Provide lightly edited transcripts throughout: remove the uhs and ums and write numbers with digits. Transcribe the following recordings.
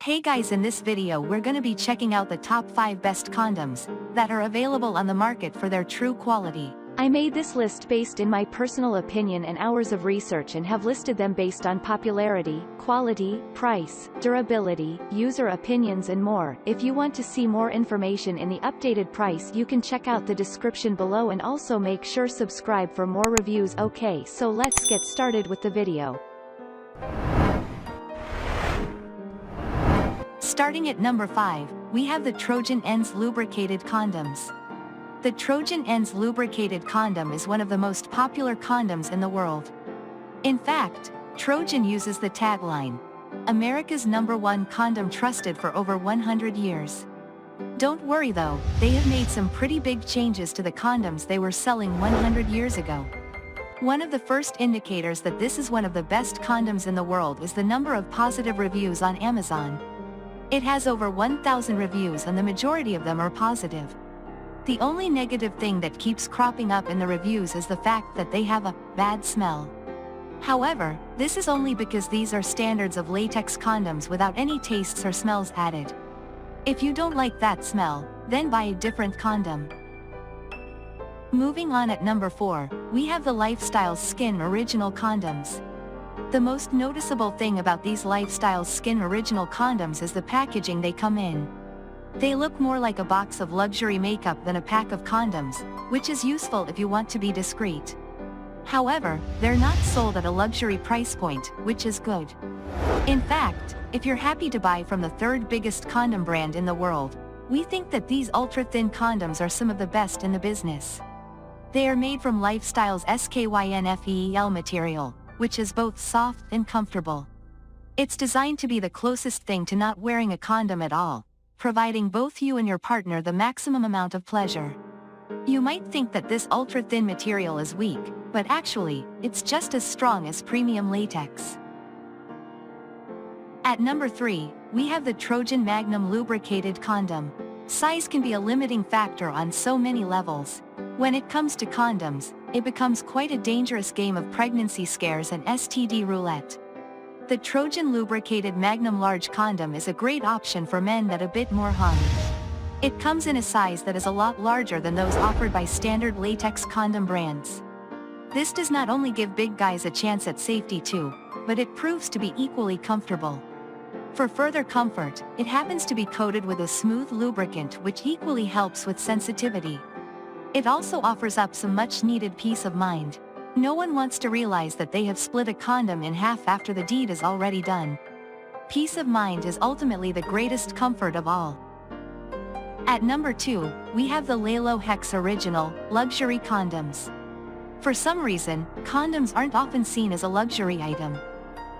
Hey guys, in this video we're gonna be checking out the top 5 best condoms that are available on the market for their true quality. I made this list based in my personal opinion and hours of research and have listed them based on popularity, quality, price, durability, user opinions and more. If you want to see more information in the updated price, you can check out the description below and also make sure subscribe for more reviews. Okay, so let's get started with the video. Starting at number 5, we have the Trojan ENZ Lubricated Condoms. The Trojan ENZ Lubricated Condom is one of the most popular condoms in the world. In fact, Trojan uses the tagline, "America's #1 condom trusted for over 100 years." Don't worry though, they have made some pretty big changes to the condoms they were selling 100 years ago. One of the first indicators that this is one of the best condoms in the world is the number of positive reviews on Amazon. It has over 1,000 reviews and the majority of them are positive. The only negative thing that keeps cropping up in the reviews is the fact that they have a bad smell. However, this is only because these are standards of latex condoms without any tastes or smells added. If you don't like that smell, then buy a different condom. Moving on at number 4, we have the Lifestyle SKYN Original Condoms. The most noticeable thing about these Lifestyle SKYN Original Condoms is the packaging they come in. They look more like a box of luxury makeup than a pack of condoms, which is useful if you want to be discreet. However, they're not sold at a luxury price point, which is good. In fact, if you're happy to buy from the third biggest condom brand in the world, we think that these ultra-thin condoms are some of the best in the business. They are made from Lifestyle's SKYN FEEL material, which is both soft and comfortable. It's designed to be the closest thing to not wearing a condom at all, providing both you and your partner the maximum amount of pleasure. You might think that this ultra-thin material is weak, but actually, it's just as strong as premium latex. At number 3, we have the Trojan Magnum Lubricated Condom. Size can be a limiting factor on so many levels. When it comes to condoms, it becomes quite a dangerous game of pregnancy scares and STD roulette. The Trojan Lubricated Magnum Large Condom is a great option for men that a bit more hung. It comes in a size that is a lot larger than those offered by standard latex condom brands. This does not only give big guys a chance at safety too, but it proves to be equally comfortable. For further comfort, it happens to be coated with a smooth lubricant which equally helps with sensitivity. It also offers up some much-needed peace of mind. No one wants to realize that they have split a condom in half after the deed is already done. Peace of mind is ultimately the greatest comfort of all. At number 2, we have the LELO Hex Original Luxury Condoms. For some reason, condoms aren't often seen as a luxury item.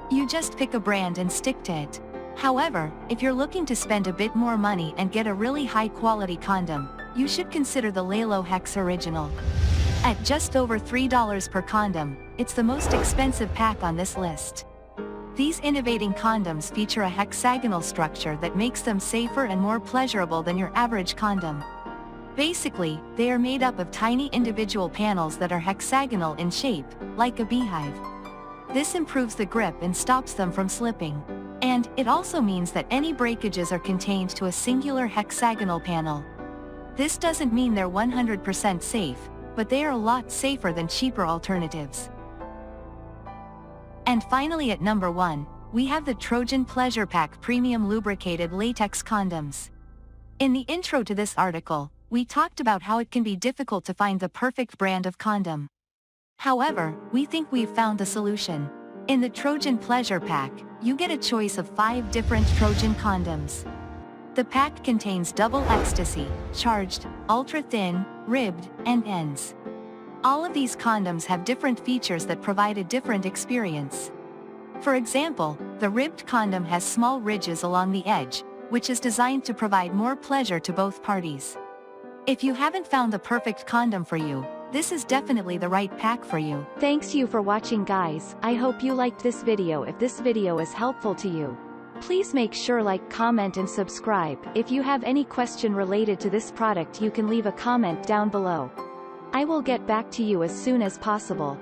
You just pick a brand and stick to it. However, if you're looking to spend a bit more money and get a really high-quality condom, you should consider the LELO Hex Original. At just over $3 per condom, it's the most expensive pack on this list. These innovating condoms feature a hexagonal structure that makes them safer and more pleasurable than your average condom. Basically, they are made up of tiny individual panels that are hexagonal in shape, like a beehive. This improves the grip and stops them from slipping. And it also means that any breakages are contained to a singular hexagonal panel. This doesn't mean they're 100% safe, but they are a lot safer than cheaper alternatives. And finally at number 1, we have the Trojan Pleasure Pack Premium Lubricated Latex Condoms. In the intro to this article, we talked about how it can be difficult to find the perfect brand of condom. However, we think we've found the solution. In the Trojan Pleasure Pack, you get a choice of 5 different Trojan condoms. The pack contains double ecstasy, charged, ultra-thin, ribbed, and ENZ. All of these condoms have different features that provide a different experience. For example, the ribbed condom has small ridges along the edge, which is designed to provide more pleasure to both parties. If you haven't found the perfect condom for you, this is definitely the right pack for you. Thanks you for watching guys. I hope you liked this video. If this video is helpful to you, please make sure like, comment and subscribe. If you have any question related to this product you can leave a comment down below. I will get back to you as soon as possible.